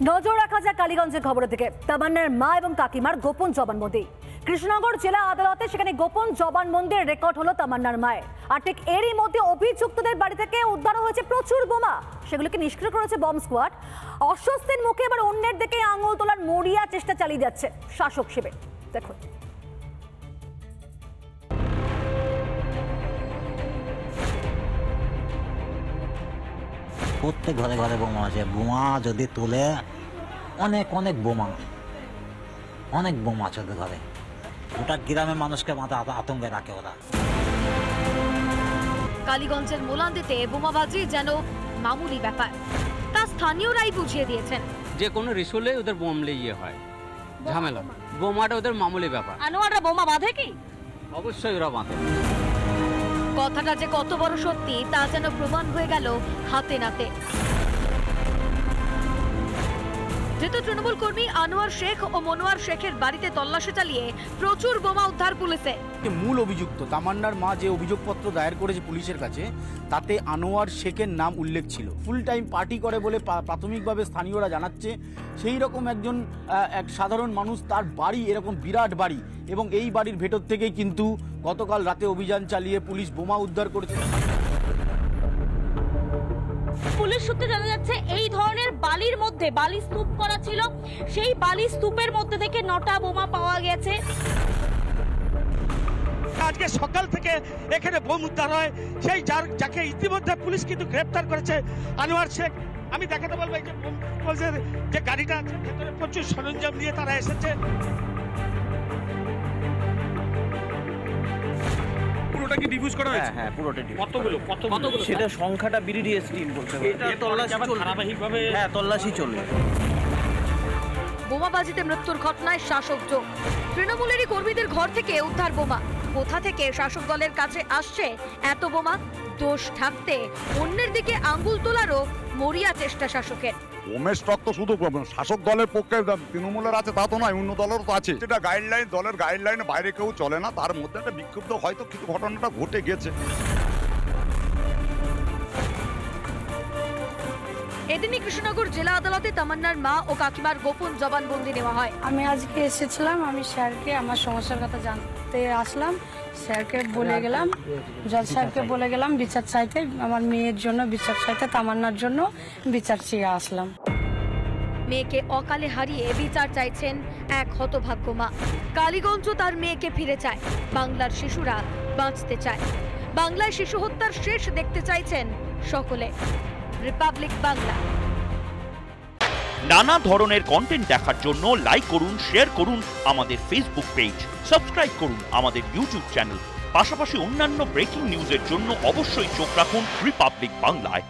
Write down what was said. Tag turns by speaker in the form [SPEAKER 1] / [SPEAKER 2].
[SPEAKER 1] নজর রাখা যায় কালীগঞ্জের খবরের দিকে। তামান্নার মা এবং কাকিমার গোপন জবানবন্দি। কৃষ্ণনগর জেলা আদালতে সেখানে গোপন জবানবন্দির রেকর্ড হলো তামান্নার মায়ের। আর ঠিক এরই মধ্যে অভিযুক্তদের বাড়ি থেকে উদ্ধার হয়েছে প্রচুর বোমা, সেগুলোকে নিষ্ক্রিয় করেছে বম স্কোয়াড। অস্বস্তির মুখে এবার অন্যের দিকে আঙুল তোলার মরিয়া চেষ্টা চালিয়ে যাচ্ছে শাসক শিবির। দেখুন,
[SPEAKER 2] প্রত্যেক ঘরে ঘরে বোমা আছে। বোমা যদি তোলে অনেক অনেক বোমা আছে ওদের ঘরে। গোটা গ্রামের মানুষকে মাথা আতঙ্কে রাখে ওরা।
[SPEAKER 3] কালীগঞ্জের মোলান্দিতে বোমাবাজি যেন মামুলি ব্যাপার, তা স্থানীয়রাই বুঝিয়ে দিয়েছেন।
[SPEAKER 4] যে কোনো রিসুলে ওদের বোমলে হয়, ঝামেলা। বোমাটা ওদের মামুলি ব্যাপার।
[SPEAKER 3] আনোয়াররা বোমা বাঁধে কি?
[SPEAKER 4] অবশ্যই ওরা বাঁধে।
[SPEAKER 3] কথাটা যে কত বড় সত্যি তা যেন প্রমাণ হয়ে গেল হাতে নাতে। ধৃত তৃণমূল কর্মী আনোয়ার শেখ ও মনোয়ার শেখের বাড়িতে তল্লাশি চালিয়ে প্রচুর বোমা উদ্ধার পুলিশে।
[SPEAKER 5] মূল অভিযুক্ত তামান্নার মা যে অভিযোগপত্র দায়ের করেছে পুলিশের কাছে, তাতে আনোয়ার শেখের নাম উল্লেখ ছিল। ফুল টাইম পার্টি করে বলে প্রাথমিকভাবে স্থানীয়রা জানাচ্ছে। সেই রকম একজন এক সাধারণ মানুষ, তার বাড়ি এরকম বিরাট বাড়ি, এবং এই বাড়ির ভেতর থেকেই কিন্তু গতকাল রাতে অভিযান চালিয়ে পুলিশ বোমা উদ্ধার করেছে।
[SPEAKER 6] পুলিশ সূত্রে জানা যাচ্ছে এই ধরনের বালির মধ্যে বালি স্তূপ করা ছিল, সেই বালি স্তূপের মধ্যে থেকে 9টা বোমা পাওয়া গেছে।
[SPEAKER 7] আজকে সকাল থেকে এখানে বোম উদ্ধার হয়, সেই যাকে ইতিমধ্যে পুলিশ কিন্তু গ্রেপ্তার করেছে, আনোয়ার শেখ। আমি দেখাতে বলবো এই যে বোম যে গাড়িটা আছে, ভেতরে প্রচুর সরঞ্জাম নিয়ে তারা এসেছে। পুরোটা কি ডিফিউজ করা হয়েছে?
[SPEAKER 8] হ্যাঁ, পুরোটা ডিফিউজ।
[SPEAKER 7] কতগুলো
[SPEAKER 8] সেটা সংখ্যাটা বিডিডিএস টিম বলতে পারে। এটা তল্লাশি চলবে ধারাবাহিকভাবে। হ্যাঁ, তল্লাশি চলবে।
[SPEAKER 3] বোমাবাজিতে মৃত্যুর ঘটনায় শাসক যোগ। তৃণমূলেরই কর্মীদের ঘর থেকে উদ্ধার বোমা। কোথা থেকে শাসক দলের কাছে আসছে এত বোমা? দোষ ঢাকতে অন্যের দিকে আঙ্গুল তোলারও মরিয়া চেষ্টা শাসকের।
[SPEAKER 9] বোমের স্টক তো শুধু শাসক দলের পক্ষে তৃণমূলের আছে তা তো নয়, অন্য দলেরও তো আছে। সেটা গাইডলাইন, দলের গাইডলাইনের বাইরে কেউ চলে না। তার মধ্যে একটা বিক্ষুব্ধ হয়তো কিছু ঘটনাটা ঘটে গেছে।
[SPEAKER 3] এদিনই কৃষ্ণনগর জেলা আদালতে তামান্নার মা ও কাকিমার গোপন জবানবন্দি নেওয়া হয়।
[SPEAKER 10] আমি আজকে এসেছিলাম, আমি স্যারকে আমার সমস্যার কথা জানতে আসলাম। স্যারকে বলে গেলাম, জজ সাহেবকে বলে গেলাম বিচার চাইতে, আমার মেয়ের জন্য বিচার চাইতে, তামান্নার জন্য বিচার চেয়ে আসলাম।
[SPEAKER 3] মেয়েকে অকালে হারিয়ে বিচার চাইছেন এক হতভাগ্য মা। কালীগঞ্জ তার মেয়েকে ফিরে চায়। বাংলার শিশুরা বাঁচতে চায়। বাংলায় শিশু হত্যার শেষ দেখতে চাইছেন সকলে। রিপাবলিক বাংলা।
[SPEAKER 11] নানা ধরনের কন্টেন্ট দেখার জন্য লাইক করুন, শেয়ার করুন আমাদের ফেসবুক পেজ, সাবস্ক্রাইব করুন আমাদের ইউটিউব চ্যানেল। পাশাপাশি অন্যান্য ব্রেকিং নিউজের জন্য অবশ্যই চোখ রাখুন রিপাবলিক বাংলায়।